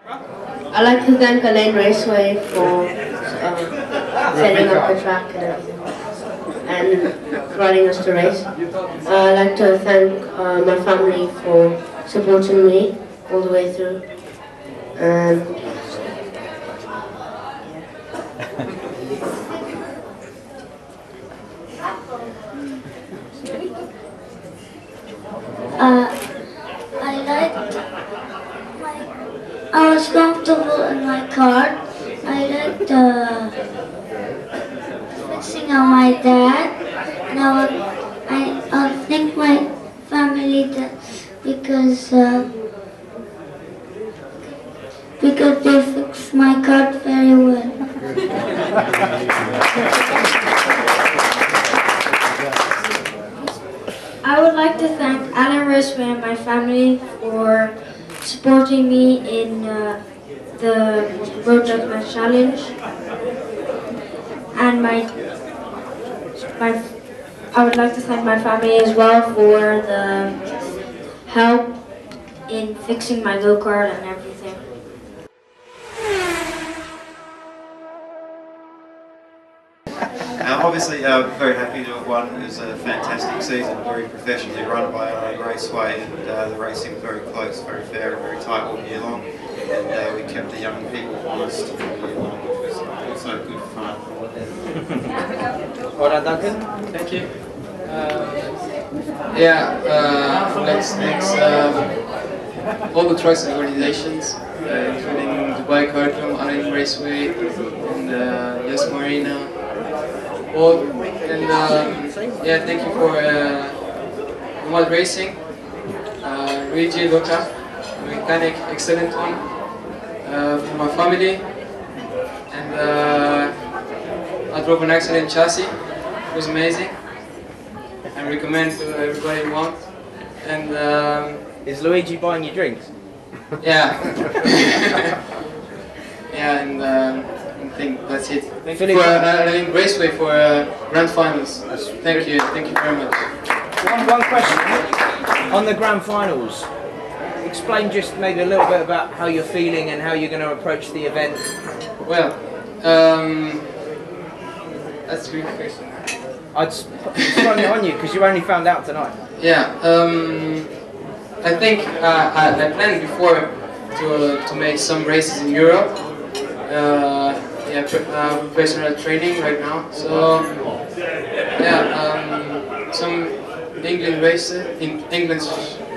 I'd like to thank Elaine Raceway for setting up the track and everything, and providing us the race. I'd like to thank my family for supporting me all the way through. And I was comfortable in my car. I liked fixing on my dad. And I thank my family because they fixed my car very well. I would like to thank Alan Raceway and my family for supporting me in the Road Deathmatch Challenge, and I would like to thank my family as well for the help in fixing my go-kart and everything. Obviously, very happy to have won. It was a fantastic season, very professionally run by UAE Raceway, and the racing was very close, very fair, and very tight all year long. And we kept the young people honest all year long, which was also good fun. Well done, Duncan. Thank you. Let's thank all the trucks and organizations, including Dubai Cartrum, Alan Raceway, and Yes Marina. Thank you for Nomad Racing, Luigi Luca, mechanic, excellent one, for my family, and I drove an excellent chassis. It was amazing. I recommend to everybody who wants. And is Luigi buying you drinks? Yeah. Yeah, and I think that's it. Thank you for Raceway for grand finals. Thank you very much. One question on the grand finals. Explain just maybe a little bit about how you're feeling and how you're going to approach the event. Well, that's a good question. I'd sprung it on you because you only found out tonight. Yeah, I think I planned before to make some races in Europe. Personal training right now. So some English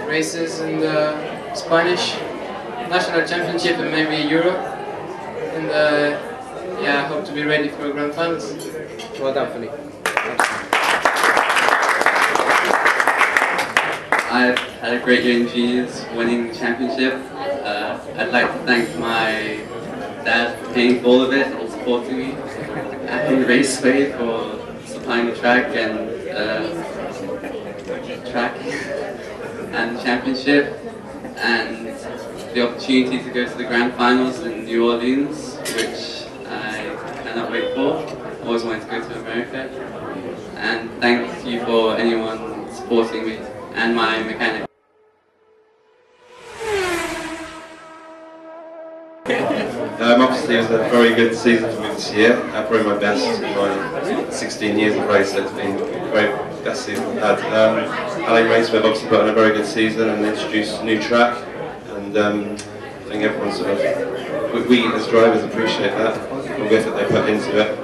races and Spanish national championship and maybe Europe. And I hope to be ready for grand finals. Well done, Philippe. I've had a great year in juniors, winning the championship. I'd like to thank my dad for paying for all of it and supporting me, and Raceway for supplying the track and the championship, and the opportunity to go to the grand finals in New Orleans, which I cannot wait for. I always wanted to go to America. And thank you for anyone supporting me and my mechanic. Obviously it was a very good season for me this year, probably my best in my 16 years of racing. It's been the very best season I've had. Alan Raceway have obviously put on a very good season and introduced a new track, and I think everyone we as drivers appreciate that, all the effort they put into it,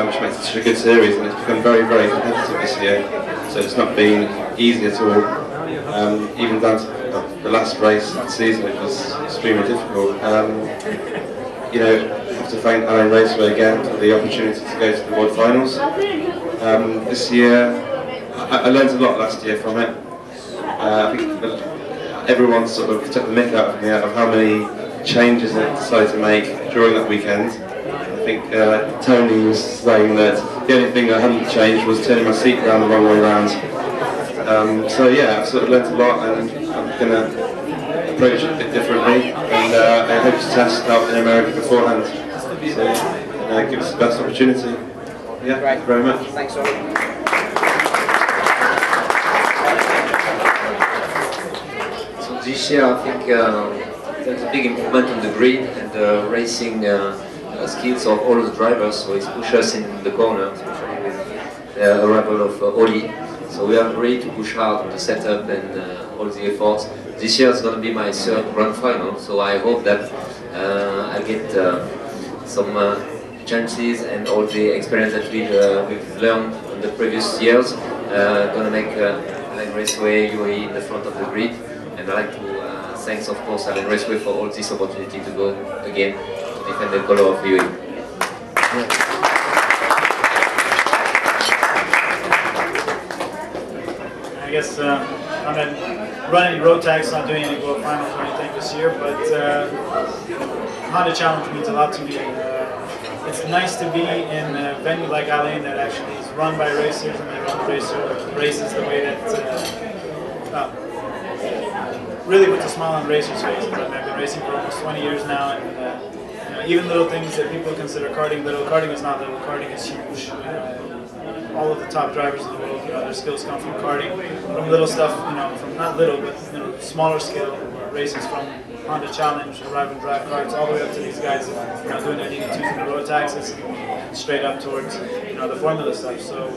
which makes it such a good series, and it's become very, very competitive this year, so it's not been easy at all, even down to the last race of the season, which was extremely difficult. I have to thank Alan Raceway again for the opportunity to go to the World Finals. This year, I learned a lot last year from it. I think everyone sort of took the mick out of me out of how many changes they decided to make during that weekend. I think Tony was saying that the only thing I hadn't changed was turning my seat around the wrong way around. So yeah, I've sort of learnt a lot, and I'm going to approach it a bit differently, and I hope to test out in America beforehand. So give us the best opportunity. Yeah, thank you very much. Thanks, Ollie. So this year I think there's a big improvement on the grid and the racing skills of all the drivers, so it's pushed us in the corner, especially with the arrival of Oli. So we are ready to push hard on the setup and all the efforts. This year is going to be my third grand final, so I hope that I get some chances and all the experience that we've learned in the previous years. Going to make Alain Raceway UAE in the front of the grid, and I'd like to thanks of course Alain Raceway for all this opportunity to go again to defend the color of UAE. I guess I'm not running road tags, not doing any World Finals or anything this year, but Honda Challenge means a lot to me. It's nice to be in a venue like Alain that actually is run by racers and they run the races the way that really puts a smile on racers' faces. I mean, I've been racing for almost 20 years now, and you know, even little things that people consider karting little, karting is not little, karting is huge. All of the top drivers in the world, you know, their skills come from karting, from little stuff, you know, from not little, but you know, smaller scale races from Honda Challenge, Arrive and Drive karts, all the way up to these guys, you know, doing their DD2s in the road taxes, and straight up towards, you know, the formula stuff. So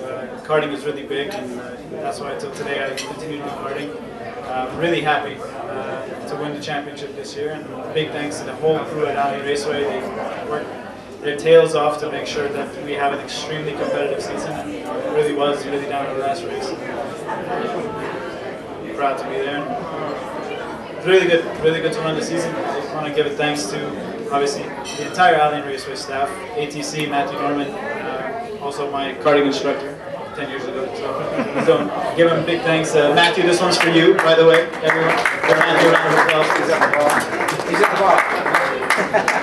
karting is really big, and that's why until today I continue to do karting. Really happy to win the championship this year, and big thanks to the whole crew at Alain Raceway. They worked their tails off to make sure that we have an extremely competitive season, and it really was really down to the last race. Proud to be there. It's really good to run the season. I want to give it thanks to obviously the entire Alain Raceway staff, ATC, Matthew Norman, also my karting instructor 10 years ago. So give him big thanks. Matthew, this one's for you, by the way, everyone. Give Matthew a round of applause. He's at the bar. He's at the bar.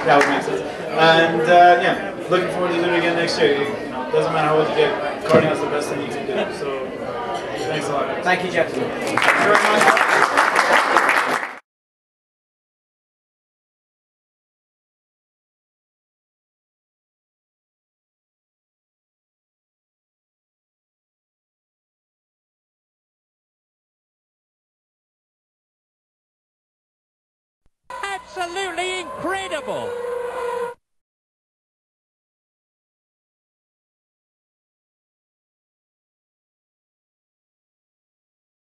That would make sense. And yeah, looking forward to doing it again next year. You know, doesn't matter how old you get, karting is the best thing you can do. So thanks a lot. Thank you, gentlemen. Thank you very much. Absolutely incredible!